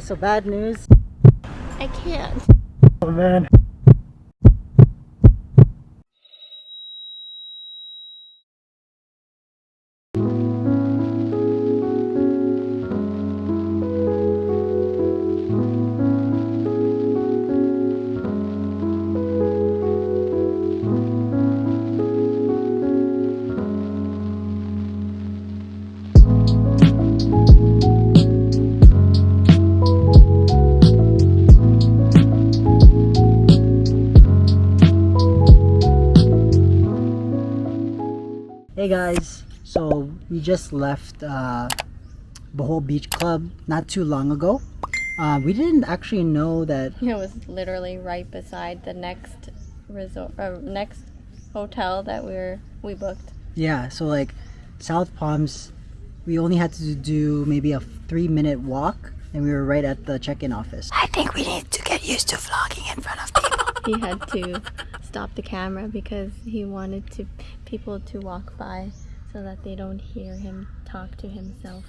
So bad news. I can't. Oh man. Hey guys, so we just left Bohol Beach Club not too long ago. We didn't actually know that. It was literally right beside the next resort, next hotel that we booked. Yeah, so like South Palms, we only had to do maybe a 3-minute walk, and we were right at the check-in office. I think we need to get used to vlogging in front of people. He had to stop the camera because he wanted people to walk by so that they don't hear him talk to himself.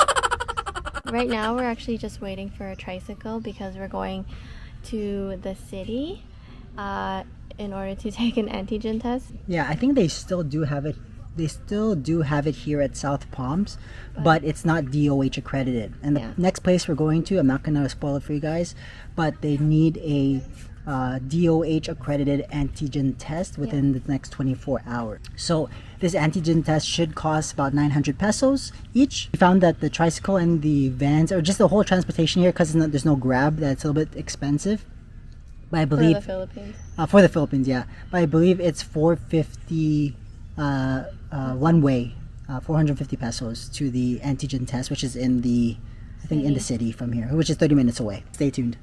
Right now we're actually just waiting for a tricycle because we're going to the city in order to take an antigen test. Yeah, I think they still do have it. They still do have it here at South Palms, but it's not DOH accredited. And the next place we're going to, I'm not gonna spoil it for you guys, but they need a DOH accredited antigen test within the next 24 hours. So this antigen test should cost about 900 pesos each. We found that the tricycle and the vans, or just the whole transportation here, because there's no Grab, that's a little bit expensive. But I believe for the Philippines. For the Philippines, yeah. But I believe it's 450 one way, 450 pesos to the antigen test, which is in the, I think in the city from here, which is 30 minutes away. Stay tuned.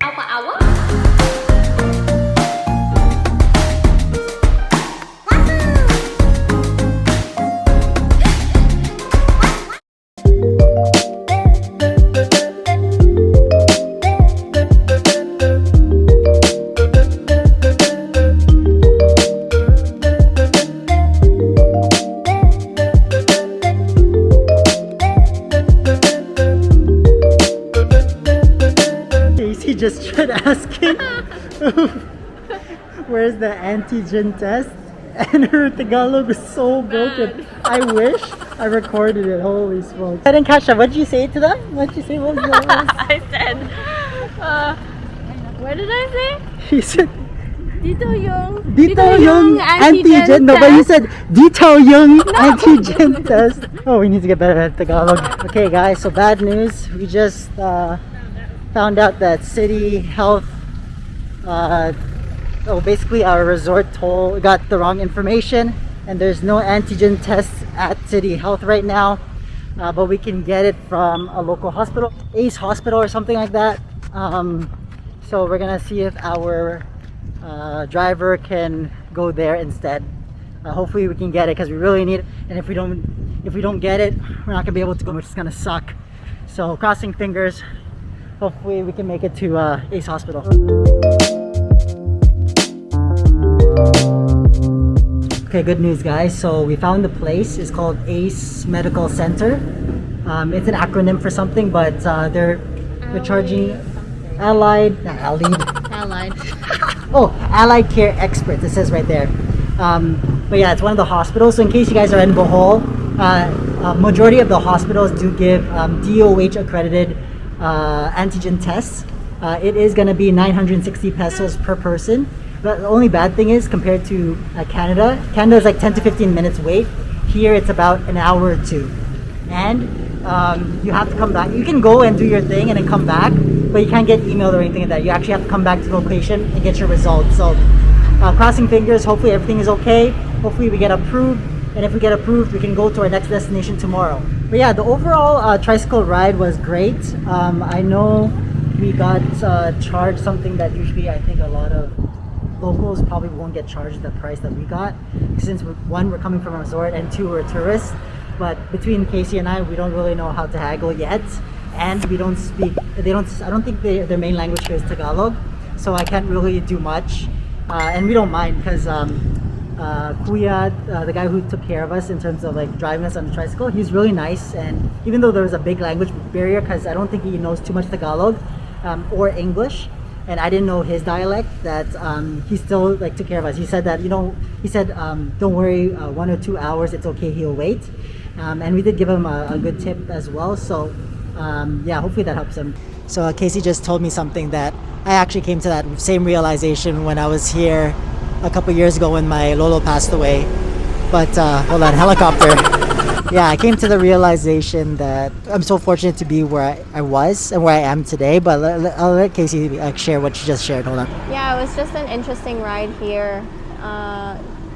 He just tried asking where's the antigen test, and her Tagalog was so broken. I wish I recorded it. Holy smokes. I didn't catch that. What did you say to them? What did you say? What was that? I said, what did I say? He said, Dito yung antigen. No, but you said Dito yung antigen test. Oh, we need to get better at Tagalog. Okay guys, so bad news. We just found out that City Health, basically our resort got the wrong information, and there's no antigen tests at City Health right now, but we can get it from a local hospital, Ace Hospital or something like that. So we're gonna see if our driver can go there instead. Hopefully we can get it because we really need it, and if we don't get it, we're not gonna be able to go, which is gonna suck. So crossing fingers. Hopefully we can make it to Ace Hospital. Okay, good news guys. So we found the place. It's called Ace Medical Center. It's an acronym for something, but they're charging Allied. Oh, Allied Care Experts. It says right there. But yeah, it's one of the hospitals. So in case you guys are in Bohol, majority of the hospitals do give DOH accredited antigen tests. It is going to be 960 pesos per person. But the only bad thing is, compared to Canada is like 10 to 15 minutes wait. Here it's about an hour or two, and you have to come back. You can go and do your thing and then come back, but you can't get emailed or anything like that. You actually have to come back to the location and get your results. So crossing fingers, hopefully everything is okay. Hopefully we get approved, and if we get approved, we can go to our next destination tomorrow. But yeah, the overall tricycle ride was great. I know we got charged something that usually I think a lot of locals probably won't get charged the price that we got, since one, we're coming from a resort, and two, we're tourists. But between Casey and I, we don't really know how to haggle yet, and we don't speak. I don't think their main language here is Tagalog, so I can't really do much. And we don't mind because Kuya, the guy who took care of us in terms of like driving us on the tricycle, he's really nice. And even though there was a big language barrier, because I don't think he knows too much Tagalog, or English, and I didn't know his dialect. That he still like took care of us. He said that don't worry, 1 or 2 hours, it's okay. He'll wait, and we did give him a good tip as well. So yeah, hopefully that helps him. So Casey just told me something that I actually came to that same realization when I was here a couple years ago when my Lolo passed away. But hold on, helicopter. Yeah, I came to the realization that I'm so fortunate to be where I was and where I am today. But I'll let Casey share what she just shared. Hold on. Yeah, it was just an interesting ride here,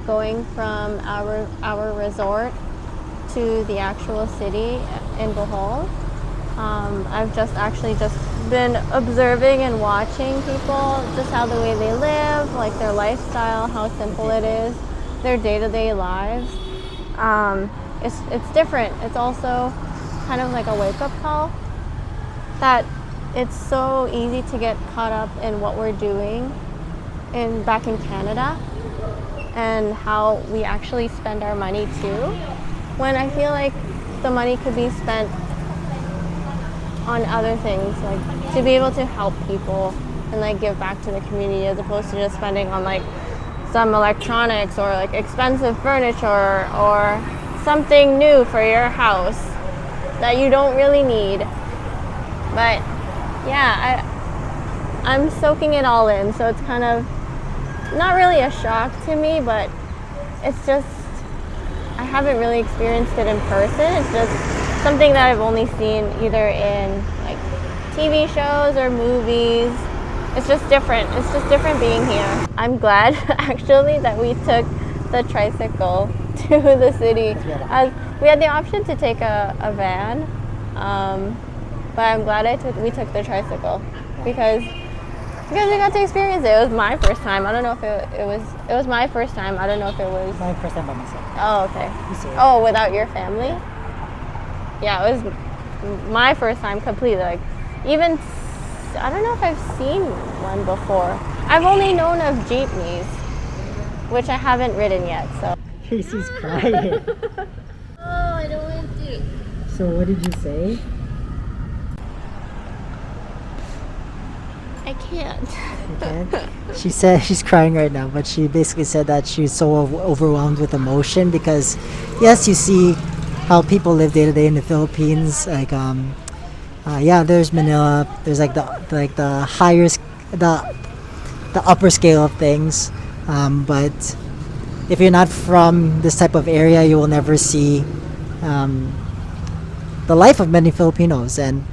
going from our resort to the actual city in Bohol. I've just been observing and watching people, just how the way they live, like their lifestyle, how simple it is, their day-to-day lives. It's different. It's also kind of like a wake-up call that it's so easy to get caught up in what we're doing back in Canada and how we actually spend our money too, when I feel like the money could be spent on other things, like to be able to help people and like give back to the community, as opposed to just spending on like some electronics or like expensive furniture or something new for your house that you don't really need. But yeah, I'm soaking it all in, so it's kind of not really a shock to me, but it's just, I haven't really experienced it in person. It's just something that I've only seen either in like TV shows or movies. It's just different. It's just different being here. I'm glad actually that we took the tricycle to the city. As we had the option to take a van, but I'm glad we took the tricycle because we got to experience it. It was my first time. I don't know if it was my first time. I don't know if it was My first time by myself. Oh, okay. Oh, without your family? Yeah, it was my first time completely. Like, even, I don't know if I've seen one before. I've only known of jeepneys, which I haven't ridden yet, so. Casey's crying. Oh, I don't want to. So what did you say? I can't. Okay. She said she's crying right now, but she basically said that she's so overwhelmed with emotion because, yes, you see how people live day to day in the Philippines. Like, yeah, there's Manila. There's like the higher, the upper scale of things. But if you're not from this type of area, you will never see the life of many Filipinos, and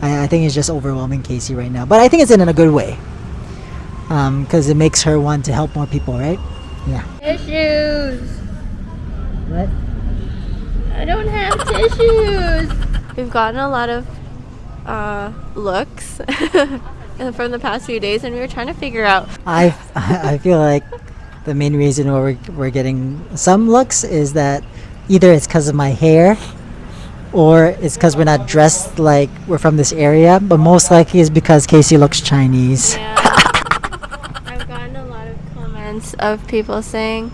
I think it's just overwhelming Casey right now. But I think it's in a good way, because it makes her want to help more people, right? Yeah. Tissues. What? I don't have tissues. We've gotten a lot of looks from the past few days, and we were trying to figure out. I feel like the main reason why we're getting some looks is that either it's because of my hair or it's because we're not dressed like we're from this area, but most likely it's because Casey looks Chinese. Yeah. I've gotten a lot of comments of people saying,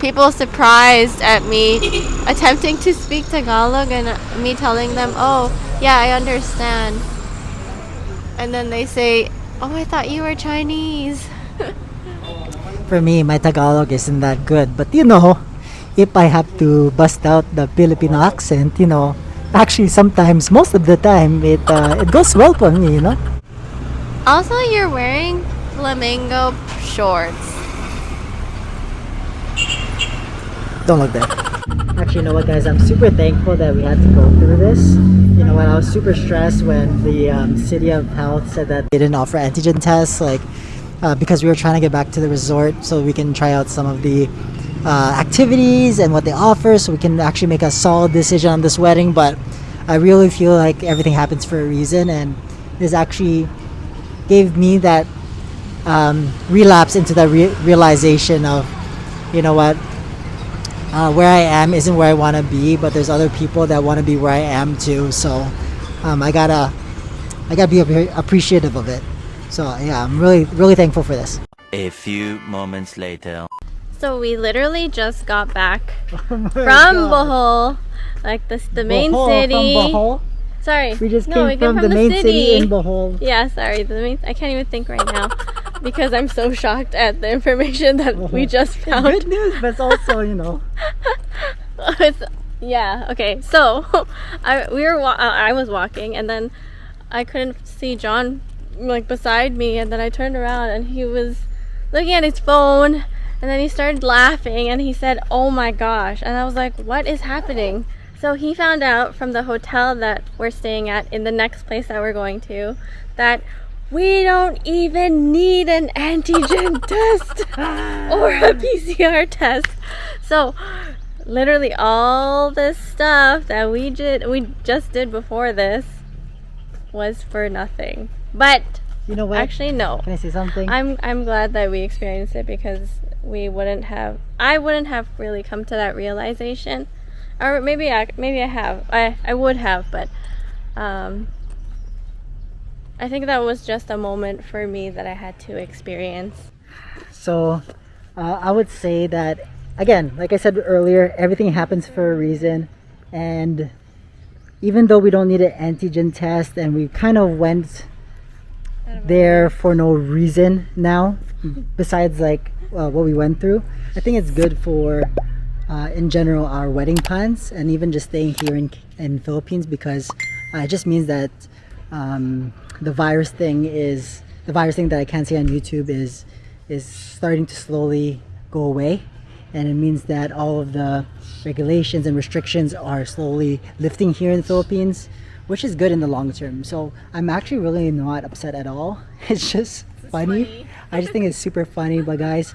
people surprised at me attempting to speak Tagalog and me telling them, oh, yeah, I understand. And then they say, oh, I thought you were Chinese. For me, my Tagalog isn't that good, but if I have to bust out the Filipino accent, actually sometimes, most of the time, it goes well for me, Also, you're wearing flamingo shorts. Don't look there. Actually, you know what, guys? I'm super thankful that we had to go through this. You know what? I was super stressed when the City of Health said that they didn't offer antigen tests, because we were trying to get back to the resort so we can try out some of the activities and what they offer, so we can actually make a solid decision on this wedding. But I really feel like everything happens for a reason, and this actually gave me that relapse into the realization of, you know what, where I am isn't where I want to be, but there's other people that want to be where I am too. So I gotta be appreciative of it. So yeah, I'm really thankful for this. A few moments later. So we literally just got back Oh my from God. Bohol, like the main Bohol, city. From Bohol? Sorry. We just No, came from the main city in Bohol. Yeah, sorry. I can't even think right now because I'm so shocked at the information that we just found. Good news, but it's also, you know. Yeah, okay. So I was walking and then I couldn't see John like beside me, and then I turned around and he was looking at his phone, and then he started laughing and he said, "Oh my gosh." And I was like, "What is happening?" So he found out from the hotel that we're staying at in the next place that we're going to that we don't even need an antigen test or a PCR test. So literally all this stuff that we just did before this was for nothing. But You know what? actually no. Can I say something? I'm glad that we experienced it because I wouldn't have really come to that realization. Or maybe I have. I would have, but I think that was just a moment for me that I had to experience. So, I would say that, again, like I said earlier, everything happens for a reason. And even though we don't need an antigen test and we kind of went there for no reason now, besides like what we went through, I think it's good for, in general, our wedding plans and even just staying here in Philippines, because it just means that the virus thing that I can't see on YouTube is starting to slowly go away, and it means that all of the regulations and restrictions are slowly lifting here in the Philippines, which is good in the long term. So I'm actually really not upset at all. It's just funny. I just think it's super funny. But guys,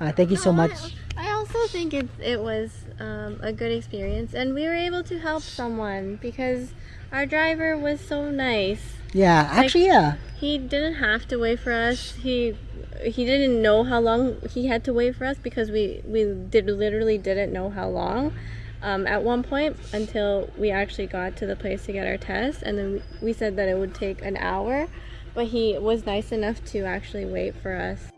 thank you so much. I also think it was a good experience, and we were able to help someone because our driver was so nice. Yeah, actually, yeah. He didn't have to wait for us. He didn't know how long he had to wait for us because we literally didn't know how long at one point until we actually got to the place to get our test, and then we said that it would take an hour, but he was nice enough to actually wait for us.